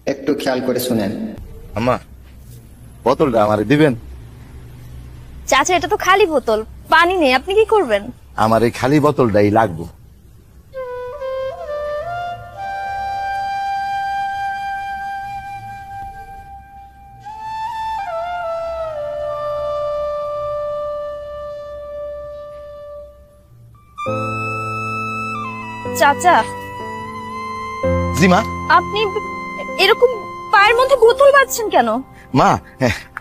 একটু খেয়াল করে শুনেন। আম্মা, বোতলটা আমারে দিবেন? চাচা, এটা তো খালি বোতল, পানি নেই, আপনি কি করবেন? আমার এই খালি বোতলটাই লাগবো। চাচা, জি মা। আপনি এরকম পায়ের মধ্যে বোতল বাঁধছেন কেন? মা,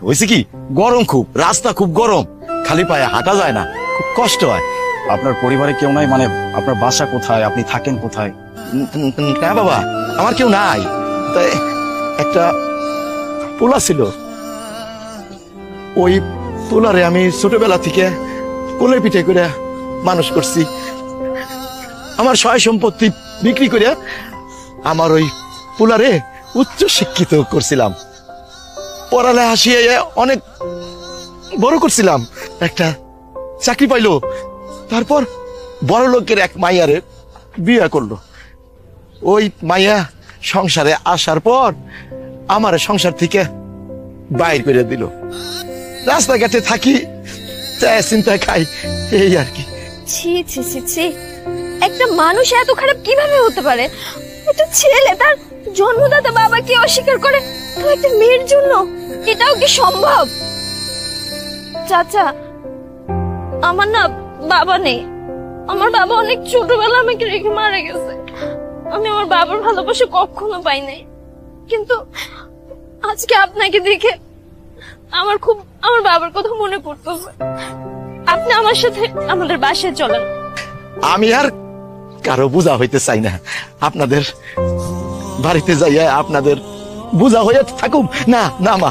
হয়েছে কি, গরম খুব, রাস্তা খুব গরম, খালি পায়ে হাঁটা যায় না, খুব কষ্ট হয়। আপনার পরিবারে কেউ নাই? মানে আপনার বাসা কোথায়, আপনি থাকেন কোথায়? না বাবা, আমার কেউ নাই, তাই একটা পোলা ছিল, ওই পোলারে আমি ছোটবেলা থেকে কোলে পিঠে করে মানুষ করছি। আমার সয় সম্পত্তি বিক্রি করে আমার ওই পোলারে উচ্চ শিক্ষিত করছিলাম, পড়ালেখা শিখিয়ে অনেক বড় করছিলাম, একটা চাকরি পাইলো, তারপর বড় লোকের এক মাইয়ারে বিয়ে করলো। ওই মাইয়া সংসারে আসার পর আমার সংসার থেকে বাইর করে দিল, রাস্তাঘাটে থাকি, চিন্তা খাই, এই আর কি। ছি ছি ছি ছি, একটা মানুষ এত খারাপ কিভাবে হতে পারে? একটা ছেলে তার জন্মদাতা বাবাকে অস্বীকার করে, তো একটা মেয়ের জন্য, এটাও কি সম্ভব? চাচা, আমার না বাবা নেই, আমার বাবা অনেক ছোটবেলা আমাকে রেখে মারা গেছে, আমি আমার বাবার ভালোবাসা কখনো পাই নাই, কিন্তু আজকে আপনাকে দেখে আমার বাবার কথা মনে পড়তেছে। আপনি আমার সাথে আমাদের বাসায় চলেন। আমি আর কারো বোঝা হইতে চাই না, আপনাদের বাড়িতে যাইয়া আপনাদের বোঝা হইয়া থাকুম না। না মা,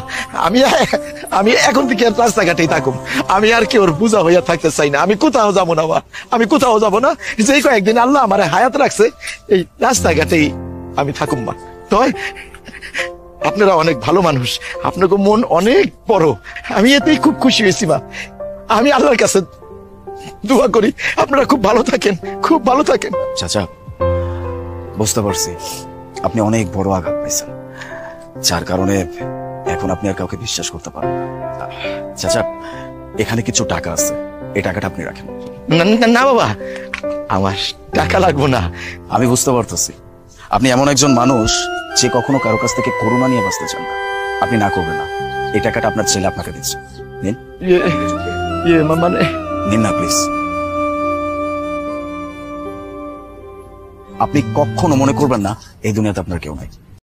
আমি এখন থেকে রাস্তাঘাটেই থাকুম, আমি আর কেউ বোঝা হইয়া থাকতে চাই না। আমি কোথাও যাবো না মা, আমি কোথাও যাবো না, যে কয়েকদিন আল্লাহ আমার হায়াত রাখছে এই রাস্তাঘাটেই আমি থাকুম মা। তয় আপনারা অনেক ভালো মানুষ, আপনাকে মন অনেক বড়, আমি এতেই খুব খুশি হয়েছি মা। আমি আল্লাহর কাছে দোয়া করি আপনারা খুব ভালো থাকেন, খুব ভালো থাকেন। চাচা, বুঝতে পারছি আপনি অনেক বড় আঘাত পাইছেন, যার কারণে এখন আপনি আর কাউকে বিশ্বাস করতে পারেন না। চাচা, এখানে কিছু টাকা আছে, এই টাকাটা আপনি রাখেন। না বাবা, আমার টাকা লাগবো না। আমি বুঝতে পারতেছি আপনি এমন একজন মানুষ যে কখনো কারো কাছ থেকে করুণা নিয়ে বাঁচতে চান না, আপনি না করবেন না। এই টাকাটা আপনার ছেলে আপনাকে দিচ্ছে, নিন। মানে নিন না প্লিজ। আপনি কখনো মনে করবেন না এই দুনিয়াতে আপনার কেউ নাই।